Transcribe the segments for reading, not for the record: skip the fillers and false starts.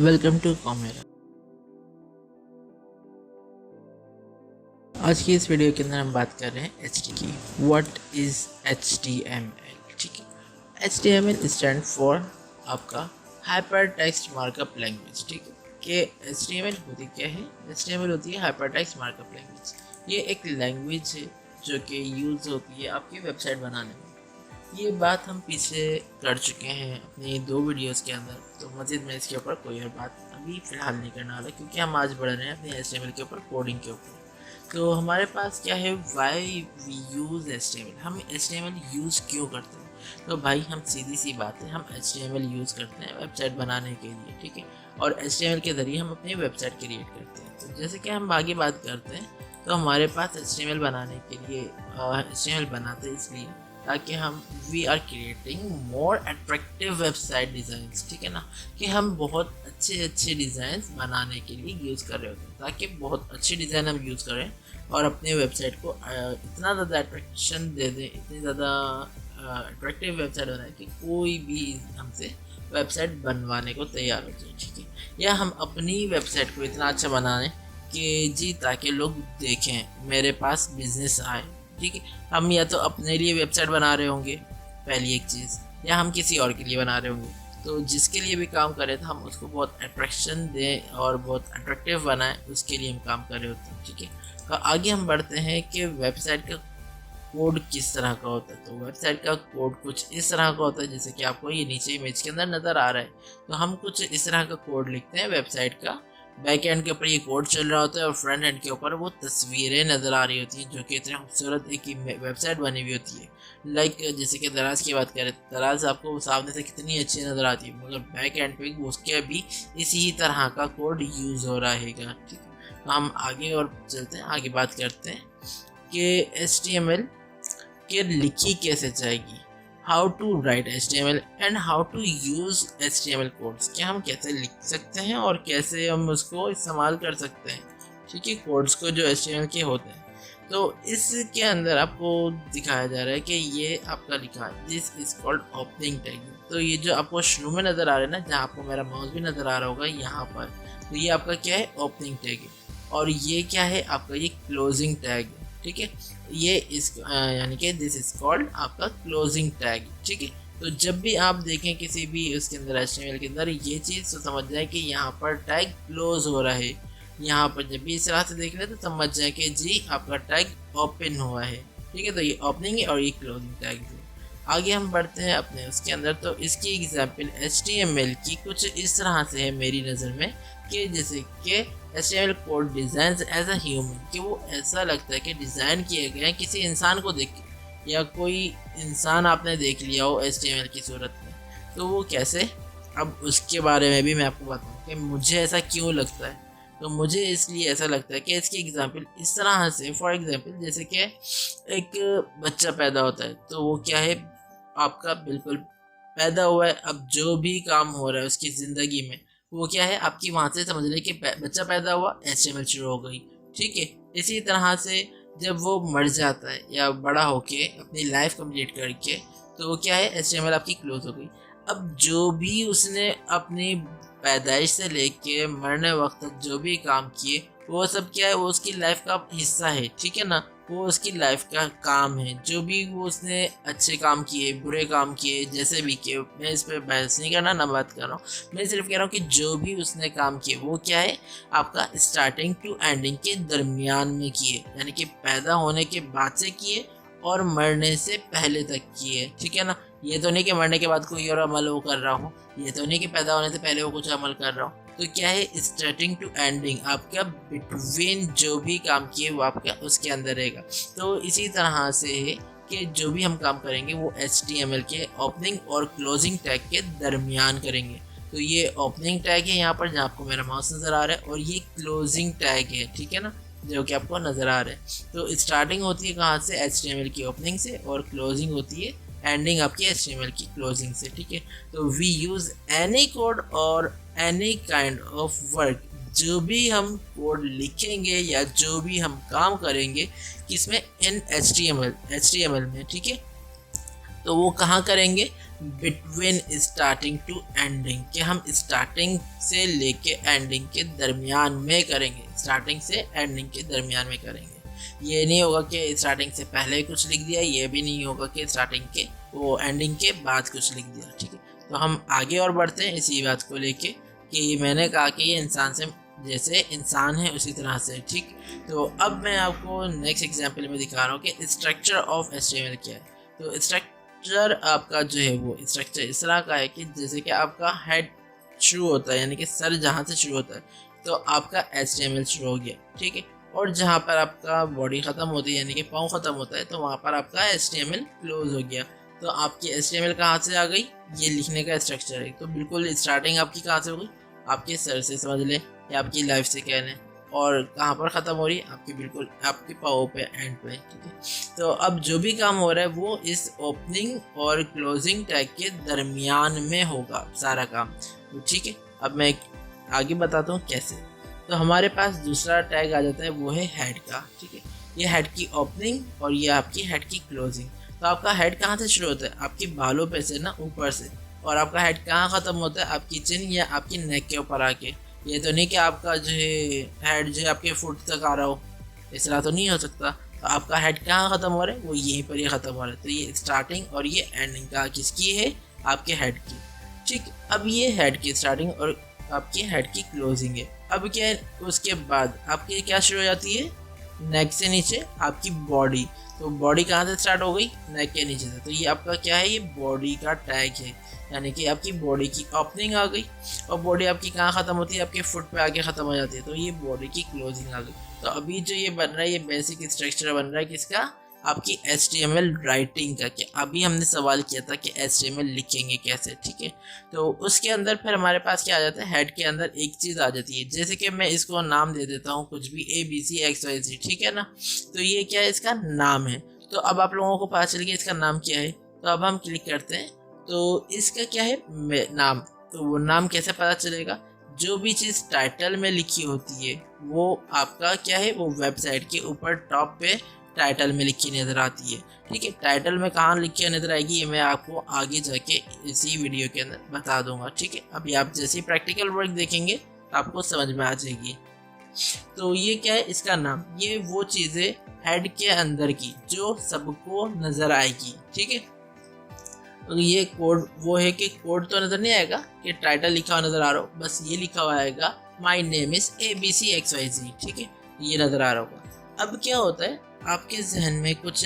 Welcome to कॉमेरा। आज की इस वीडियो के अंदर हम बात कर रहे हैं HTML की। What is HTML? ठीक है, HTML स्टैंड फॉर आपका हाइपर टेक्स्ट मार्कअप लैंग्वेज। ठीक है, कि HTML होती क्या है? HTML होती है हाइपर टेक्स्ट मार्कअप लैंग्वेज। ये एक लैंग्वेज है जो कि यूज़ होती है आपकी वेबसाइट बनाने में। ये बात हम पीछे कर चुके हैं अपनी 2 वीडियोस के अंदर, तो मज़ीद मैं इसके ऊपर कोई और बात अभी फ़िलहाल नहीं करने वाला, क्योंकि हम आज बढ़ रहे हैं अपने HTML के ऊपर, कोडिंग के ऊपर। तो हमारे पास क्या है, वाई वी यूज़ HTML। हम HTML यूज़ क्यों करते हैं? तो भाई हम सीधी सी बात है, हम HTML यूज़ करते हैं वेबसाइट बनाने के लिए। ठीक है, और HTML के ज़रिए हम अपनी वेबसाइट क्रिएट करते हैं। तो जैसे कि हम आगे बात करते हैं, तो हमारे पास HTML बनाने के लिए HTML बनाते हैं इसलिए ताकि हम we are creating more attractive website designs. ठीक है ना, कि हम बहुत अच्छे डिज़ाइंस बनाने के लिए यूज़ कर रहे होते हैं, ताकि बहुत अच्छी डिज़ाइन हम यूज़ करें और अपने वेबसाइट को इतना ज़्यादा अट्रैक्शन दे दें, इतनी ज़्यादा अट्रैक्टिव वेबसाइट बनाए कि कोई भी हमसे वेबसाइट बनवाने को तैयार हो जाए। ठीक है, या हम अपनी वेबसाइट को इतना अच्छा बनाएं कि जी ताकि लोग देखें, मेरे पास बिजनेस आए। ठीक है, हम या तो अपने लिए वेबसाइट बना रहे होंगे पहली एक चीज़, या हम किसी और के लिए बना रहे होंगे। तो जिसके लिए भी काम करें तो हम उसको बहुत अट्रैक्शन दें और बहुत अट्रैक्टिव बनाएं, उसके लिए हम काम कर रहे होते हैं। ठीक है, तो आगे हम बढ़ते हैं कि वेबसाइट का कोड किस तरह का होता है। तो वेबसाइट का कोड कुछ इस तरह का होता है, जैसे कि आपको ये नीचे इमेज के अंदर नज़र आ रहा है। तो हम कुछ इस तरह का कोड लिखते हैं वेबसाइट का। बैक एंड के ऊपर ये कोड चल रहा होता है और फ्रंट एंड के ऊपर वो तस्वीरें नज़र आ रही होती हैं, जो कि इतनी खूबसूरत एक वेबसाइट बनी हुई होती है। लाइक जैसे कि दराज की बात करें, दराज आपको सामने से कितनी अच्छी नज़र आती है, मगर बैक एंड पे उसके भी इसी तरह का कोड यूज़ हो रहा है। ठीक है, तो हम आगे और चलते हैं, आगे बात करते हैं कि HTML के लिखी कैसे जाएगी, how to write HTML and how to use HTML codes. क्या हम कैसे लिख सकते हैं और कैसे हम उसको इस्तेमाल कर सकते हैं। ठीक है, कोड्स को जो HTML के होते हैं। तो इसके अंदर आपको दिखाया जा रहा है कि ये आपका लिखा है, this is called opening tag. तो ये जो आपको शुरू में नज़र आ रहा है ना, जहाँ आपको मेरा माउस भी नज़र आ रहा होगा यहाँ पर, तो ये आपका क्या है, ओपनिंग टैग है। और ये क्या है आपका, ये क्लोजिंग टैग है। ठीक है, ये इस यानी कि दिस इज कॉल्ड आपका क्लोजिंग टैग। ठीक है, तो जब भी आप देखें किसी भी उसके अंदर HTML के अंदर ये चीज़, तो समझ जाए कि यहाँ पर टैग क्लोज हो रहा है। यहाँ पर जब भी इस तरह से देख रहे तो समझ जाए कि जी आपका टैग ओपन हुआ है। ठीक है, तो ये ओपनिंग है और ये क्लोजिंग टैग है। आगे हम बढ़ते हैं अपने उसके अंदर। तो इसकी एग्जाम्पल HTML की कुछ इस तरह से है मेरी नज़र में, कि जैसे कि HTML code design as a human, कि वो ऐसा लगता है कि डिज़ाइन किए गए हैं किसी इंसान को देख के, या कोई इंसान आपने देख लिया हो HTML की सूरत में। तो वो कैसे, अब उसके बारे में भी मैं आपको बताऊँ कि मुझे ऐसा क्यों लगता है। तो मुझे इसलिए ऐसा लगता है कि इसकी एग्जाम्पल इस तरह से, फॉर एग्जाम्पल जैसे कि एक बच्चा पैदा होता है, तो वो क्या है आपका, बिल्कुल पैदा हुआ है, अब जो भी काम हो रहा है उसकी ज़िंदगी में, वो क्या है आपकी वहाँ से समझ लें कि बच्चा पैदा हुआ, HTML शुरू हो गई। ठीक है, इसी तरह से जब वो मर जाता है या बड़ा होके अपनी लाइफ कंप्लीट करके, तो वो क्या है, HTML आपकी क्लोज हो गई। अब जो भी उसने अपनी पैदाइश से लेके मरने वक्त तक जो भी काम किए, वो सब क्या है, वो उसकी लाइफ का हिस्सा है। ठीक है ना, वो उसकी लाइफ का काम है। जो भी वो उसने अच्छे काम किए, बुरे काम किए, जैसे भी किए, मैं इस पर बहस नहीं करना, ना बात कर रहा हूँ। मैं सिर्फ कह रहा हूँ कि जो भी उसने काम किए वो क्या है आपका स्टार्टिंग टू एंडिंग के दरमियान में किए, यानी कि पैदा होने के बाद से किए और मरने से पहले तक किए। ठीक है ना, ये तो नहीं कि मरने के बाद कोई और अमल वो कर रहा हूँ, ये तो नहीं कि पैदा होने से पहले वो कुछ अमल कर रहा हूँ। तो क्या है, स्टार्टिंग टू एंडिंग आपका बिटवीन जो भी काम किए वो आपका उसके अंदर रहेगा। तो इसी तरह से है कि जो भी हम काम करेंगे वो HTML के ओपनिंग और क्लोजिंग टैग के दरमियान करेंगे। तो ये ओपनिंग टैग है यहाँ पर जहाँ आपको मेरा माउस नज़र आ रहा है, और ये क्लोजिंग टैग है। ठीक है ना, जो कि आपको नज़र आ रहा है। तो स्टार्टिंग होती है कहाँ से, HTML की ओपनिंग से, और क्लोजिंग होती है एंडिंग आपकी HTML की क्लोजिंग से। ठीक है, तो वी यूज़ एनी कोड और एनी काइंड ऑफ वर्क, जो भी हम कोड लिखेंगे या जो भी हम काम करेंगे किसमें, इन HTML में। ठीक है, तो वो कहाँ करेंगे, बिटवीन स्टार्टिंग टू एंडिंग, कि हम स्टार्टिंग से लेके एंडिंग के दरमियान में करेंगे, स्टार्टिंग से एंडिंग के दरमियान में करेंगे। ये नहीं होगा कि स्टार्टिंग से पहले कुछ लिख दिया, ये भी नहीं होगा कि स्टार्टिंग के वो एंडिंग के बाद कुछ लिख दिया। ठीक है, तो हम आगे और बढ़ते हैं इसी बात को लेके कि मैंने कहा कि ये इंसान से जैसे इंसान है उसी तरह से। ठीक, तो अब मैं आपको नेक्स्ट एग्जांपल में दिखा रहा हूँ कि स्ट्रक्चर ऑफ HTML क्या है। तो स्ट्रक्चर आपका जो है वो स्ट्रक्चर इस तरह का है कि जैसे कि आपका हेड शुरू होता है, यानी कि सर जहाँ से शुरू होता है तो आपका HTML शुरू हो गया। ठीक है, और जहाँ पर आपका बॉडी ख़त्म होती है यानी कि पाँव ख़त्म होता है तो वहाँ पर आपका HTML क्लोज हो गया। तो आपकी HTML कहाँ से आ गई, ये लिखने का स्ट्रक्चर है। तो बिल्कुल स्टार्टिंग आपकी कहाँ से हो गई, आपके सर से समझ लें या आपकी लाइफ से कह लें, और कहाँ पर ख़त्म हो रही है, आपकी बिल्कुल आपके पाँव पे, एंड पे। ठीक है, तो अब जो भी काम हो रहा है वो इस ओपनिंग और क्लोजिंग टैग के दरमियान में होगा सारा काम। तो ठीक है, अब मैं आगे बताता हूँ कैसे। तो हमारे पास दूसरा टैग आ जाता है, वो है हेड का। ठीक है, ये हेड की ओपनिंग और ये आपकी हेड की क्लोजिंग। तो आपका हेड कहाँ से शुरू होता है, आपकी बालों पे से ना, ऊपर से, और आपका हेड कहाँ ख़त्म होता है, आपकी चिन या आपकी नेक के ऊपर आके। ये तो नहीं कि आपका जो है हेड जो है आपके फुट तक आ रहा हो, इस तरह तो नहीं हो सकता। तो आपका हेड कहाँ ख़त्म हो रहा है, वो यहीं पर ही ख़त्म हो रहा है। तो ये स्टार्टिंग और ये एंडिंग का किसकी है, आपके हेड की। ठीक, अब ये हेड की स्टार्टिंग और आपकी हेड की क्लोजिंग है। अब क्या है, उसके बाद आपकी क्या शुरू हो जाती है, नेक से नीचे आपकी बॉडी। तो बॉडी कहाँ से स्टार्ट हो गई, नेक के नीचे से। तो ये आपका क्या है, ये बॉडी का टैग है, यानी कि आपकी बॉडी की ओपनिंग आ गई। और बॉडी आपकी कहाँ ख़त्म होती है, आपके फुट पे आके ख़त्म हो जाती है। तो ये बॉडी की क्लोजिंग आ गई। तो अभी जो ये बन रहा है, ये बेसिक स्ट्रक्चर बन रहा है किसका, आपकी HTML राइटिंग का। कि अभी हमने सवाल किया था कि HTML लिखेंगे कैसे। ठीक है, तो उसके अंदर फिर हमारे पास क्या आ जाता है, हेड के अंदर एक चीज़ आ जाती है, जैसे कि मैं इसको नाम दे देता हूँ कुछ भी, ABCXYZ। ठीक है ना, तो ये क्या है, इसका नाम है। तो अब आप लोगों को पता चल गया इसका नाम क्या है। तो अब हम क्लिक करते हैं, तो इसका क्या है, नाम। तो वो नाम कैसे पता चलेगा, जो भी चीज़ टाइटल में लिखी होती है वो आपका क्या है, वो वेबसाइट के ऊपर टॉप पे टाइटल में लिखी नज़र आती है। ठीक है, टाइटल में कहाँ लिखी नज़र आएगी ये मैं आपको आगे जाके इसी वीडियो के अंदर बता दूंगा। ठीक है, अभी आप जैसे ही प्रैक्टिकल वर्क देखेंगे आपको समझ में आ जाएगी। तो ये क्या है, इसका नाम, ये वो चीज़ें हेड के अंदर की जो सबको नज़र आएगी। ठीक है, तो ये कोड वो है कि कोड तो नज़र नहीं आएगा कि टाइटल लिखा हुआ नज़र आ रहा हो, बस ये लिखा हुआ आएगा, माई नेम इज़ ABCXYZ। ठीक है, ये नज़र आ रहा होगा। अब क्या होता है, आपके जहन में कुछ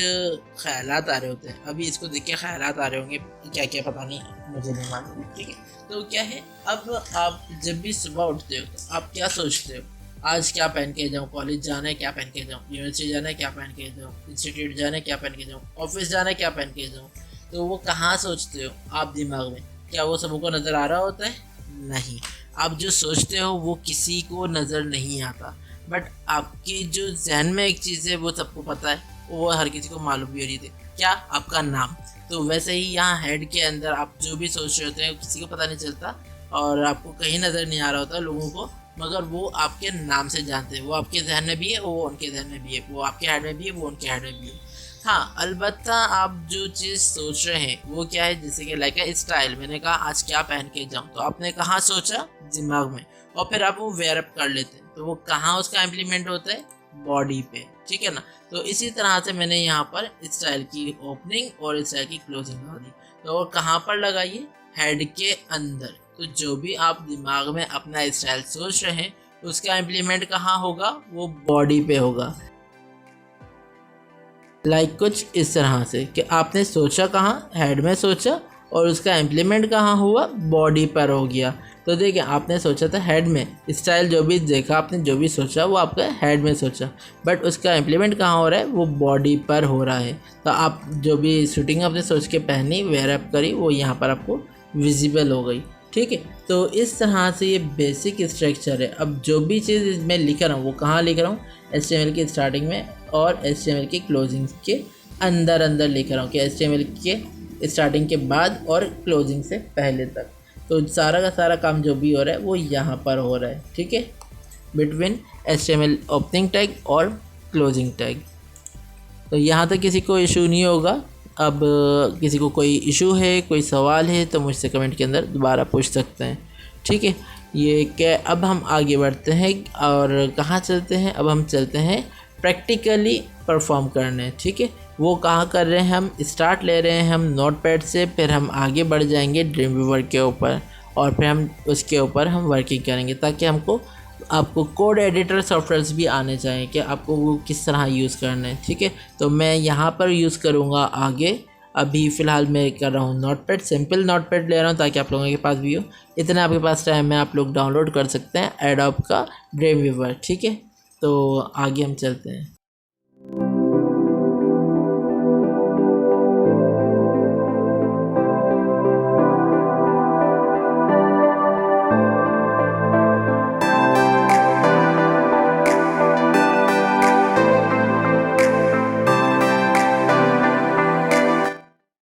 ख्यालात आ रहे होते हैं। अभी इसको देख के ख्यालात आ रहे होंगे, क्या क्या पता नहीं, मुझे नहीं मालूम। ठीक है, तो क्या है, अब आप जब भी सुबह उठते हो तो आप क्या सोचते हो, आज क्या पहन के जाऊँ, कॉलेज जाना है क्या पहन के जाऊँ, यूनिवर्सिटी जाना है क्या पहन के जाऊँ, इंस्टीट्यूट जाना है क्या पहन के जाऊँ, ऑफिस जाना है क्या पहन के जाऊँ। तो वो कहाँ सोचते हो आप दिमाग में, क्या वो सबको नज़र आ रहा होता है, नहीं। आप जो सोचते हो वो किसी को नज़र नहीं आता, बट आपकी जो जहन में एक चीज़ है वो सबको पता है, वो हर किसी को मालूम भी हो रही थी, क्या, आपका नाम। तो वैसे ही यहाँ हेड के अंदर आप जो भी सोच रहे होते हैं किसी को पता नहीं चलता और आपको कहीं नज़र नहीं आ रहा होता लोगों को, मगर वो आपके नाम से जानते हैं। वो आपके जहन में भी है, वो उनके जहन में भी है, वो आपके हेड में भी है, वो उनके हेड में भी है। हाँ, अलबत्ता आप जो चीज़ सोच रहे हैं वो क्या है, जैसे कि लाइक स्टाइल, मैंने कहा आज क्या पहन के जाऊँ, तो आपने कहाँ सोचा, दिमाग में, और फिर आप वो वेयर अप कर लेते हैं। तो वो कहाँ उसका इम्प्लीमेंट होता है, बॉडी पे। ठीक है ना, तो इसी तरह से मैंने यहाँ पर स्टाइल की ओपनिंग और स्टाइल की क्लोजिंग लगा दी। तो कहाँ पर लगाइए, हेड के अंदर। तो जो भी आप दिमाग में अपना स्टाइल सोच रहे हैं उसका इम्प्लीमेंट कहाँ होगा, वो बॉडी पे होगा। लाइक कुछ इस तरह से कि आपने सोचा कहाँ, हेड में सोचा, और उसका इम्प्लीमेंट कहाँ हुआ, बॉडी पर हो गया। तो देखिए, आपने सोचा था हेड में, स्टाइल जो भी देखा आपने, जो भी सोचा वो आपका हेड में सोचा, बट उसका इम्प्लीमेंट कहाँ हो रहा है, वो बॉडी पर हो रहा है। तो आप जो भी शूटिंग आपने सोच के पहनी, वेयर अप करी, वो यहाँ पर आपको विजिबल हो गई। ठीक है, तो इस तरह से ये बेसिक स्ट्रक्चर है। अब जो भी चीज़ मैं लिख रहा हूँ वो कहाँ लिख रहा हूँ, HTML की स्टार्टिंग में और HTML की क्लोजिंग के अंदर अंदर लिख रहा हूँ कि HTML के स्टार्टिंग के बाद और क्लोजिंग से पहले तक। तो सारा का सारा काम जो भी हो रहा है वो यहाँ पर हो रहा है। ठीक है, बिटवीन HTML ओपनिंग टैग और क्लोजिंग टैग। तो यहाँ तक किसी को इशू नहीं होगा, अब किसी को कोई इशू है, कोई सवाल है तो मुझसे कमेंट के अंदर दोबारा पूछ सकते हैं। ठीक है, ये क्या, अब हम आगे बढ़ते हैं और कहाँ चलते हैं, अब हम चलते हैं प्रैक्टिकली परफॉर्म करने। ठीक है, वो कहाँ कर रहे हैं, हम स्टार्ट ले रहे हैं हम नोटपैड से, फिर हम आगे बढ़ जाएंगे ड्रीमवीवर के ऊपर और फिर हम उसके ऊपर हम वर्किंग करेंगे, ताकि आपको कोड एडिटर सॉफ्टवेयर्स भी आने चाहिए कि आपको वो किस तरह यूज़ करना है। ठीक है, तो मैं यहाँ पर यूज़ करूँगा आगे। अभी फ़िलहाल मैं कर रहा हूँ नोटपैड, सिंपल नोटपैड ले रहा हूँ ताकि आप लोगों के पास भी हो। इतना आपके पास टाइम में आप लोग डाउनलोड कर सकते हैं एडोब का ड्रीमवीवर। ठीक है, तो आगे हम चलते हैं।